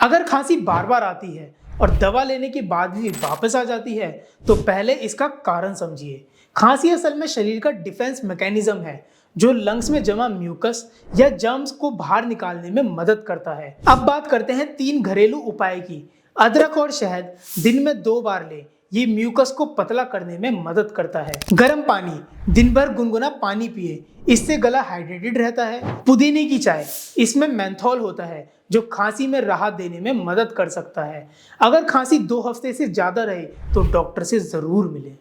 अगर खांसी बार बार आती है और दवा लेने के बाद भी वापस आ जाती है तो पहले इसका कारण समझिए। खांसी असल में शरीर का डिफेंस मैकेनिज्म है जो लंग्स में जमा म्यूकस या जर्म्स को बाहर निकालने में मदद करता है। अब बात करते हैं 3 घरेलू उपाय की। अदरक और शहद दिन में 2 बार लें, ये म्यूकस को पतला करने में मदद करता है। गर्म पानी, दिन भर गुनगुना पानी पिए, इससे गला हाइड्रेटेड रहता है। पुदीने की चाय, इसमें मेंथोल होता है जो खांसी में राहत देने में मदद कर सकता है। अगर खांसी 2 हफ्ते से ज्यादा रहे तो डॉक्टर से जरूर मिलें।